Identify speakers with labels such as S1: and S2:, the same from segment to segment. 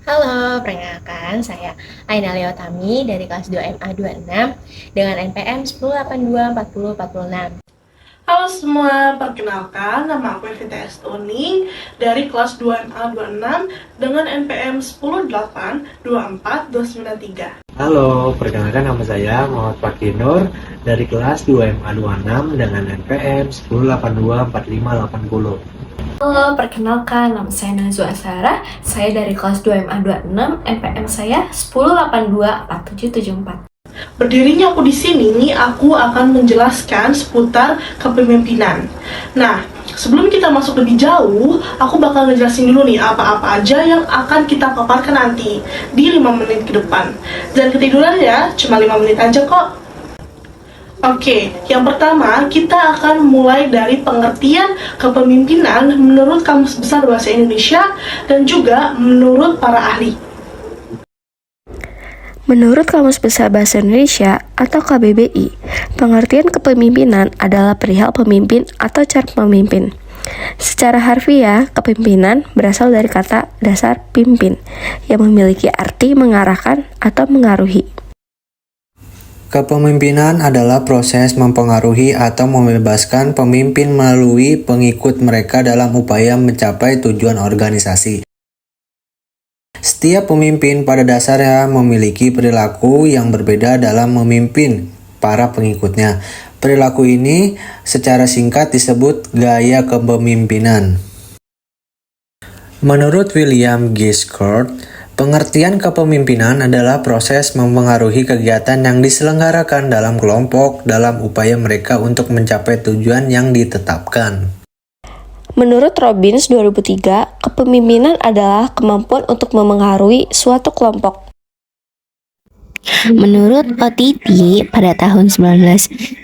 S1: Halo, perkenalkan saya Aina Leotami dari kelas 2 MA 26 dengan NPM 1082404006.
S2: Halo semua, perkenalkan nama aku Evita Estoning dari kelas 2MA 26 dengan NPM 1082423.
S3: Halo, perkenalkan nama saya Muhammad Fakih Nur dari kelas 2MA 26 dengan NPM 10824580.
S4: Halo, perkenalkan nama saya Nazwa Asara. Saya dari kelas 2MA 26, NPM saya 10824774.
S2: Berdirinya aku di sini, aku akan menjelaskan seputar kepemimpinan. Nah, sebelum kita masuk lebih jauh, aku bakal ngejelasin dulu nih apa-apa aja yang akan kita paparkan nanti di 5 menit ke depan. Jangan ketiduran ya, cuma 5 menit aja kok. Oke, yang pertama kita akan mulai dari pengertian kepemimpinan menurut Kamus Besar Bahasa Indonesia dan juga menurut para ahli.
S5: Menurut Kamus Besar Bahasa Indonesia atau KBBI, pengertian kepemimpinan adalah perihal pemimpin atau cara memimpin. Secara harfiah, kepemimpinan berasal dari kata dasar pimpin, yang memiliki arti mengarahkan atau mengaruhi.
S3: Kepemimpinan adalah proses mempengaruhi atau membebaskan pemimpin melalui pengikut mereka dalam upaya mencapai tujuan organisasi. Setiap pemimpin pada dasarnya memiliki perilaku yang berbeda dalam memimpin para pengikutnya. Perilaku ini secara singkat disebut gaya kepemimpinan. Menurut William Giscard, pengertian kepemimpinan adalah proses mempengaruhi kegiatan yang diselenggarakan dalam kelompok dalam upaya mereka untuk mencapai tujuan yang ditetapkan.
S5: Menurut Robbins 2003, kepemimpinan adalah kemampuan untuk memengaruhi suatu kelompok.
S6: Menurut OTT pada tahun 1996,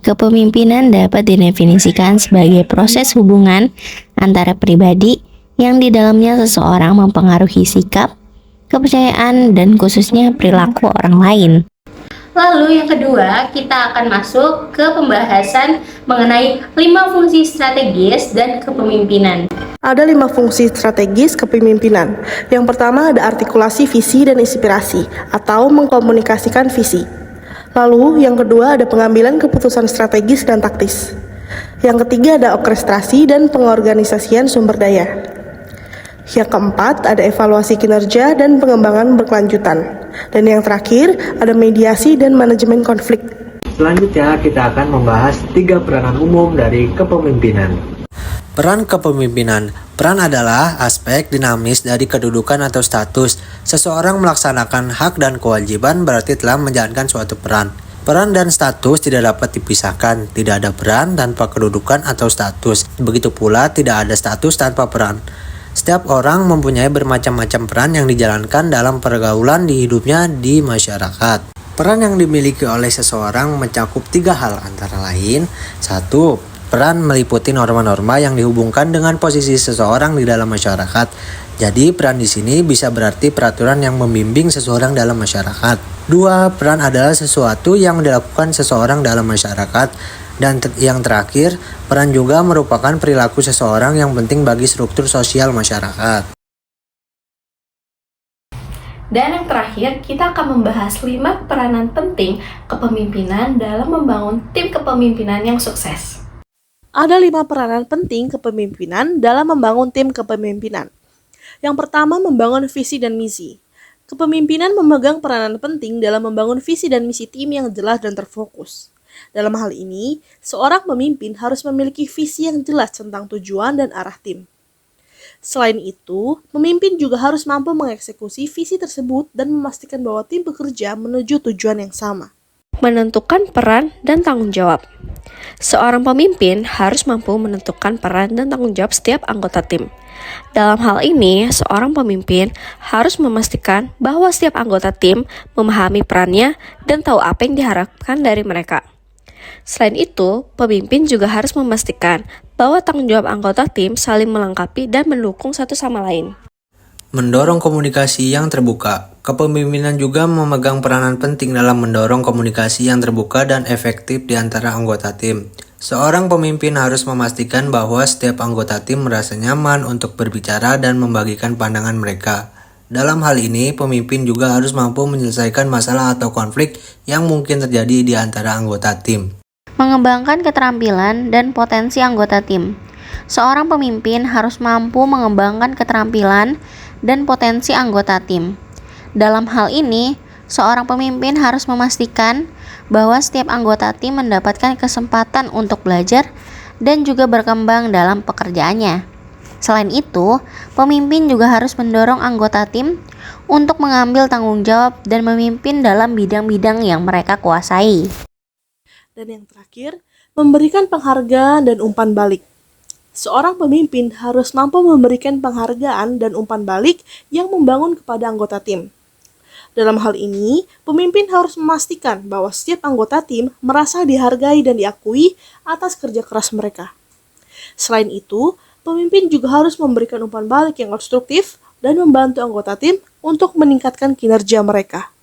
S6: kepemimpinan dapat didefinisikan sebagai proses hubungan antara pribadi yang di dalamnya seseorang mempengaruhi sikap, kepercayaan, dan khususnya perilaku orang lain.
S4: Lalu yang kedua, kita akan masuk ke pembahasan mengenai 5 fungsi strategis dan kepemimpinan.
S2: Ada 5 fungsi strategis kepemimpinan. Yang pertama ada artikulasi visi dan inspirasi atau mengkomunikasikan visi. Lalu yang kedua ada pengambilan keputusan strategis dan taktis. Yang ketiga ada orkestrasi dan pengorganisasian sumber daya. Yang keempat ada evaluasi kinerja dan pengembangan berkelanjutan. Dan yang terakhir ada mediasi dan manajemen konflik.
S3: Selanjutnya kita akan membahas 3 peranan umum dari kepemimpinan. Peran kepemimpinan. Peran adalah aspek dinamis dari kedudukan atau status. Seseorang melaksanakan hak dan kewajiban berarti telah menjalankan suatu peran. Peran dan status tidak dapat dipisahkan. Tidak ada peran tanpa kedudukan atau status. Begitu pula tidak ada status tanpa peran. Setiap orang mempunyai bermacam-macam peran yang dijalankan dalam pergaulan di hidupnya di masyarakat. Peran yang dimiliki oleh seseorang mencakup 3 hal antara lain. 1. Peran meliputi norma-norma yang dihubungkan dengan posisi seseorang di dalam masyarakat. Jadi peran di sini bisa berarti peraturan yang membimbing seseorang dalam masyarakat. 2. Peran adalah sesuatu yang dilakukan seseorang dalam masyarakat. Dan yang terakhir, peran juga merupakan perilaku seseorang yang penting bagi struktur sosial masyarakat.
S4: Dan yang terakhir, kita akan membahas 5 peranan penting kepemimpinan dalam membangun tim kepemimpinan yang sukses.
S2: Ada 5 peranan penting kepemimpinan dalam membangun tim kepemimpinan. Yang pertama, membangun visi dan misi. Kepemimpinan memegang peranan penting dalam membangun visi dan misi tim yang jelas dan terfokus. Dalam hal ini, seorang pemimpin harus memiliki visi yang jelas tentang tujuan dan arah tim. Selain itu, pemimpin juga harus mampu mengeksekusi visi tersebut dan memastikan bahwa tim bekerja menuju tujuan yang sama.
S5: Menentukan peran dan tanggung jawab. Seorang pemimpin harus mampu menentukan peran dan tanggung jawab setiap anggota tim. Dalam hal ini, seorang pemimpin harus memastikan bahwa setiap anggota tim memahami perannya dan tahu apa yang diharapkan dari mereka. Selain itu, pemimpin juga harus memastikan bahwa tanggung jawab anggota tim saling melengkapi dan mendukung satu sama lain.
S3: Mendorong komunikasi yang terbuka. Kepemimpinan juga memegang peranan penting dalam mendorong komunikasi yang terbuka dan efektif di antara anggota tim. Seorang pemimpin harus memastikan bahwa setiap anggota tim merasa nyaman untuk berbicara dan membagikan pandangan mereka. Dalam hal ini, pemimpin juga harus mampu menyelesaikan masalah atau konflik yang mungkin terjadi di antara anggota tim.
S6: Mengembangkan keterampilan dan potensi anggota tim. Seorang pemimpin harus mampu mengembangkan keterampilan dan potensi anggota tim. Dalam hal ini, seorang pemimpin harus memastikan bahwa setiap anggota tim mendapatkan kesempatan untuk belajar dan juga berkembang dalam pekerjaannya. Selain itu, pemimpin juga harus mendorong anggota tim untuk mengambil tanggung jawab dan memimpin dalam bidang-bidang yang mereka kuasai.
S2: Dan yang terakhir, memberikan penghargaan dan umpan balik. Seorang pemimpin harus mampu memberikan penghargaan dan umpan balik yang membangun kepada anggota tim. Dalam hal ini, pemimpin harus memastikan bahwa setiap anggota tim merasa dihargai dan diakui atas kerja keras mereka. Selain itu, pemimpin juga harus memberikan umpan balik yang konstruktif dan membantu anggota tim untuk meningkatkan kinerja mereka.